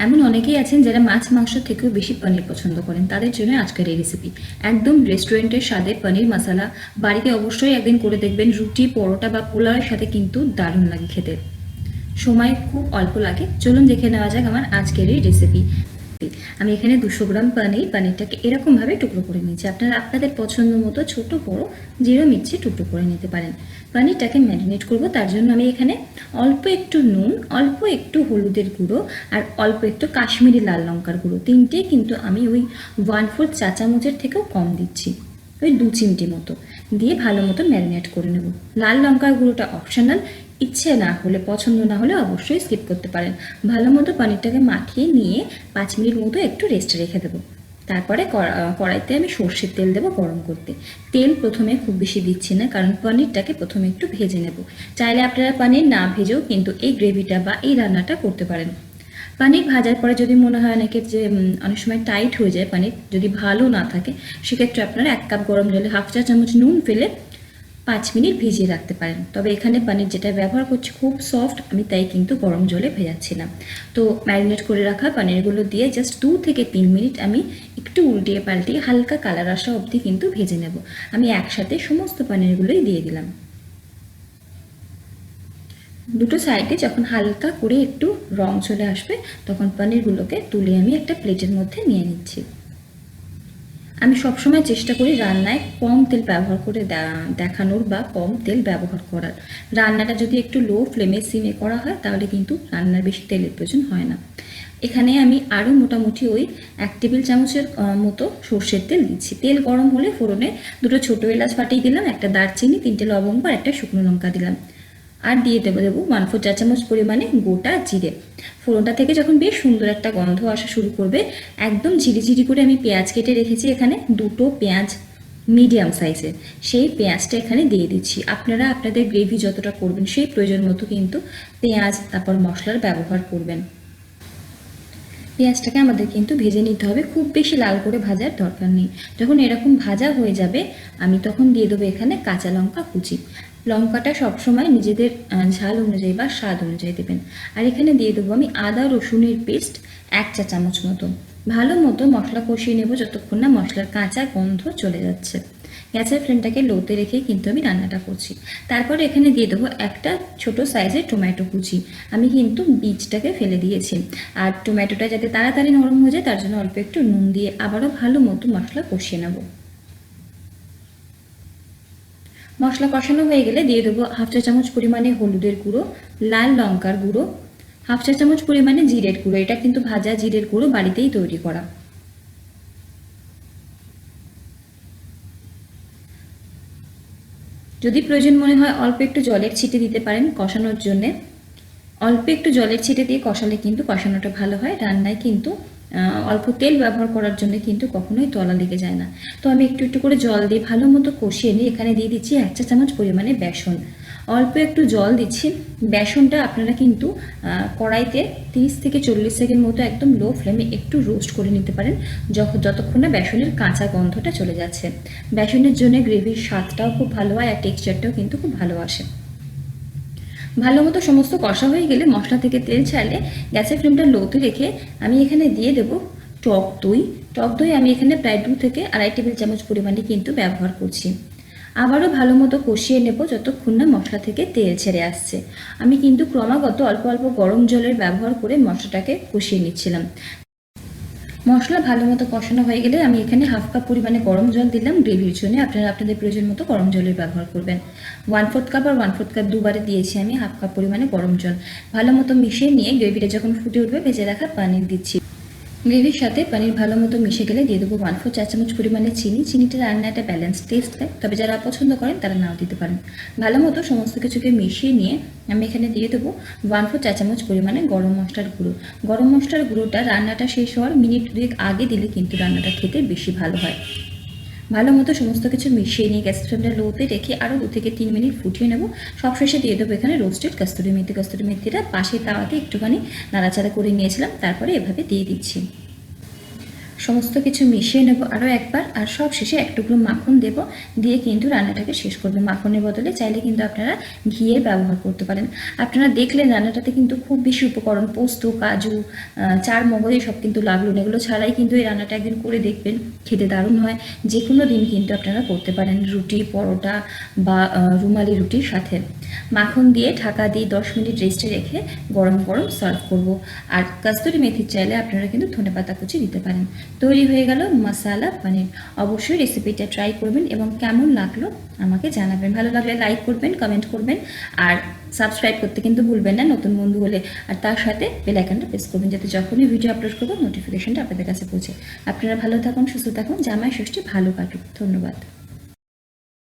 এমন অনেকেই আছেন যারা মাছ মাংস থেকেও বেশি পনির পছন্দ করেন, তাদের জন্য আজকের এই রেসিপি একদম রেস্টুরেন্টের স্বাদে পনির মশালা। বাড়িতে অবশ্যই একদিন করে দেখবেন, রুটি পরোটা বা পোলাওয়ের সাথে কিন্তু দারুণ লাগে খেতে, সময় খুব অল্প লাগে। চলুন দেখে নেওয়া যাক আমার আজকের এই রেসিপি। আমি এখানে 200 গ্রাম পনিরটাকে এরকমভাবে টুকরো করে নিয়েছি। আপনারা আপনাদের পছন্দ মতো ছোট বড় যেরকম ইচ্ছে টুকরো করে নিতে পারেন। পনিরটাকে ম্যারিনেট করব, তার জন্য আমি এখানে অল্প একটু নুন, অল্প একটু হলুদের গুঁড়ো আর অল্প একটু কাশ্মীরি লাল লঙ্কার গুঁড়ো, তিনটে কিন্তু আমি ওই 1/4 চা চামচের থেকেও কম দিচ্ছি, ওই 2 চিমটি মতো দিয়ে ভালো মতো ম্যারিনেট করে নেব। লাল লঙ্কার গুঁড়োটা অপশনাল, ইচ্ছে না হলে, পছন্দ না হলে অবশ্যই স্কিপ করতে পারেন। ভালো মতো পনিরটাকে মাখিয়ে নিয়ে 5 মিনিট মতো একটু রেস্টে রেখে দেবো। তারপরে কড়াইতে আমি সর্ষের তেল দেবো গরম করতে। তেল প্রথমে খুব বেশি দিচ্ছি না, কারণ পনিরটাকে প্রথমে একটু ভেজে নেব। চাইলে আপনারা পনির না ভেজেও কিন্তু এই গ্রেভিটা বা এই রান্নাটা করতে পারেন। পনির ভাজার পরে যদি মনে হয় অনেকের যে অনেক সময় টাইট হয়ে যায়, পনির যদি ভালো না থাকে, সেক্ষেত্রে আপনারা 1 কাপ গরম জলে 1/2 চা চামচ নুন ফেলে 5 মিনিট ভিজিয়ে রাখতে পারেন। তবে এখানে পনির যেটা ব্যবহার করছি খুব সফট, আমি তাই কিন্তু গরম জলে ভেজাচ্ছিলাম। তো ম্যারিনেট করে রাখা পনিরগুলো দিয়ে জাস্ট 2 থেকে 3 মিনিট আমি একটু উল্টিয়ে পাল্টিয়ে হালকা কালার আসা অবধি কিন্তু ভেজে নেব। আমি একসাথে সমস্ত পনিরগুলোই দিয়ে দিলাম। দুটো সাইডে যখন হালকা করে একটু রং চলে আসবে, তখন পনিরগুলোকে তুলে আমি একটা প্লেটের মধ্যে নিয়ে নিচ্ছি। আমি সবসময় চেষ্টা করি রান্নায় কম তেল ব্যবহার করে দেখানোর বা কম তেল ব্যবহার করার। রান্নাটা যদি একটু লো ফ্লেমে সিমে করা হয়, তাহলে কিন্তু রান্নার বেশি তেলের প্রয়োজন হয় না। এখানে আমি আরও মোটামুটি ওই 1 টেবিল চামচের মতো সর্ষের তেল দিচ্ছি। তেল গরম হলে ফোড়নে 2টো ছোটো এলাচ ফাটিয়ে দিলাম, একটা দারচিনি, 3টে লবঙ্গ আর একটা শুকনো লঙ্কা দিলাম। আর দিয়ে দেবো 1/4 চা চামচ পরিমাণে গোটা জিরে। ফোড়নটা থেকে যখন বেশ সুন্দর একটা গন্ধ আসা শুরু করবে, একদম ঝিরিঝিরি করে আমি পেঁয়াজ কেটে রেখেছি এখানে, 2টো পেঁয়াজ মিডিয়াম সাইজের, সেই পেঁয়াজটা এখানে দিয়ে দিচ্ছি। আপনারা আপনাদের গ্রেভি যতটা করবেন সেই প্রয়োজন মতো কিন্তু পেঁয়াজ তারপর মশলার ব্যবহার করবেন। পেঁয়াজটাকে আমাদের কিন্তু ভেজে নিতে হবে, খুব বেশি লাল করে ভাজার দরকার নেই। যখন এরকম ভাজা হয়ে যাবে, আমি তখন দিয়ে দেবো এখানে কাঁচা লঙ্কা কুচি। লঙ্কাটা সবসময় নিজেদের ঝাল অনুযায়ী বা স্বাদ অনুযায়ী দেবেন। আর এখানে দিয়ে দেবো আমি আদা রসুনের পেস্ট 1 চা চামচ মতো। ভালো মতো মশলা কষিয়ে নেব যতক্ষণ না মশলার কাঁচা গন্ধ চলে যাচ্ছে। গ্যাসের ফ্লেমটাকে লোতে রেখেই কিন্তু আমি রান্নাটা করছি। তারপরে এখানে দিয়ে দেবো একটা ছোট সাইজের টমেটো কুচি। আমি কিন্তু বীজটাকে ফেলে দিয়েছি। আর টমেটোটা যাতে তাড়াতাড়ি নরম হয়ে যায়, তার জন্য অল্প একটু নুন দিয়ে আবারও ভালো মতো মশলা কষিয়ে নেব। মশলা কষানো হয়ে গেলে দিয়ে দেবো 1/2 চা চামচ পরিমাণে হলুদের গুঁড়ো, লাল লঙ্কার গুঁড়ো, 1/2 চা চামচ পরিমাণে জিরের গুঁড়ো। এটা কিন্তু ভাজা জিরের গুঁড়ো, বাড়িতেই তৈরি করা। যদি প্রয়োজন মনে হয় অল্প একটু জলের ছিটে দিতে পারেন কষানোর জন্যে। অল্প একটু জলের ছিটে দিয়ে কষালে কিন্তু কষানোটা ভালো হয়। রান্নায় কিন্তু অল্প তেল ব্যবহার করার জন্য কিন্তু কখনোই তলা লেগে যায় না। তো আমি একটু একটু করে জল দিয়ে ভালো মতো কষিয়ে নিয়ে এখানে দিয়ে দিচ্ছি 1 চা চামচ পরিমাণে বেসন। অল্প একটু জল দিচ্ছি। বেসনটা আপনারা কিন্তু কড়াইতে 30 থেকে 40 সেকেন্ড মতো একদম লো ফ্লেমে একটু রোস্ট করে নিতে পারেন, যতক্ষণ না বেসনের কাঁচা গন্ধটা চলে যাচ্ছে। বেসনের জন্য গ্রেভির স্বাদটাও খুব ভালো হয় আর টেক্সচারটাও কিন্তু খুব ভালো আসে। ভালো মতো সমস্ত কষা হয়ে গেলে, মশলা থেকে তেল ছাড়লে, গ্যাসের ফ্লেমটা লোতে রেখে আমি এখানে দিয়ে দেবো টক দই। টক দই আমি এখানে প্রায় 2 থেকে 2.5 টেবিল চামচ পরিমাণে কিন্তু ব্যবহার করছি। আবারও ভালো মতো কষিয়ে নেব যতক্ষণ না মশলা থেকে তেল ছেড়ে আসছে। আমি কিন্তু ক্রমাগত অল্প অল্প গরম জলের ব্যবহার করে মশলাটাকে কষিয়ে নিচ্ছিলাম। মশলা ভালো মতো কষানো হয়ে গেলে আমি এখানে 1/2 কাপ পরিমাণে গরম জল দিলাম গ্রেভির জন্য। আপনারা আপনাদের প্রয়োজন মতো গরম জলের ব্যবহার করবেন। 1/4 কাপ আর 1/4 কাপ দুবারে দিয়েছি আমি 1/2 কাপ পরিমাণে গরম জল। ভালো মতো মিশিয়ে নিয়ে গ্রেভিটা যখন ফুটে উঠবে, ভেজে রাখা পনির দিচ্ছি। গ্রেভির সাথে পনির ভালো মতো মিশে গেলে দিয়ে দেবো 1/4 চা চামচ পরিমাণে চিনি। চিনিটা রান্না একটা ব্যালেন্স টেস্ট দেয়, তবে যারা পছন্দ করেন তারা নাও দিতে পারেন। ভালো মতো সমস্ত কিছুকে মিশিয়ে নিয়ে আমি এখানে দিয়ে দেবো 1/4 চা চামচ পরিমাণে গরম মশলার গুঁড়ো। গরম মশলার গুঁড়োটা রান্নাটা শেষ হওয়ার মিনিট 2 আগে দিলে কিন্তু রান্নাটা খেতে বেশি ভালো হয়। ভালো মতো সমস্ত কিছু মিশিয়ে নিয়ে গ্যাসের ফ্লেমটা লোতে রেখে আরও 2 থেকে 3 মিনিট ফুটিয়ে নেব। সবশেষে দিয়ে দেবো এখানে রোস্টেড কস্তুরি মেথি। কস্তুরি মেথিটা পাশে তাওয়াতে একটুখানি নাড়াচাড়া করে নিয়েছিলাম, তারপরে এভাবে দিয়ে দিচ্ছি। সমস্ত কিছু মিশিয়ে নেব আরও একবার, আর সব শেষে এক টুকরো মাখন দেব, দিয়ে কিন্তু রান্নাটাকে শেষ করব। মাখনের বদলে চাইলে কিন্তু আপনারা ঘিয়ের ব্যবহার করতে পারেন। আপনারা দেখলেন রান্নাটাতে কিন্তু খুব বেশি উপকরণ, পোস্ত, কাজু, চার মগজ এসব কিন্তু লাগলো না। এগুলো ছাড়াই কিন্তু এই রান্নাটা একদিন করে দেখবেন, খেতে দারুণ হয়। যে কোনো দিন কিন্তু আপনারা করতে পারেন, রুটি, পরোটা বা রুমালি রুটির সাথে। মাখন দিয়ে ঢাকা দিয়ে 10 মিনিট রেস্টে রেখে গরম গরম সার্ভ করব। আর কস্তুরি মেথির চাইলে আপনারা কিন্তু ধনেপাতা কুচি দিতে পারেন। তৈরি হয়ে গেল মশালা পনির। অবশ্যই রেসিপিটা ট্রাই করবেন এবং কেমন লাগলো আমাকে জানাবেন। ভালো লাগলে লাইক করবেন, কমেন্ট করবেন, আর সাবস্ক্রাইব করতে কিন্তু ভুলবেন না নতুন বন্ধু হলে। আর তার সাথে বেল আইকনটা প্রেস করবেন, যাতে যখনই ভিডিও আপলোড করবো নোটিফিকেশনটা আপনাদের কাছে পৌঁছে। আপনারা ভালো থাকুন, সুস্থ থাকুন, জামাই ষষ্ঠী ভালো কাটুক। ধন্যবাদ।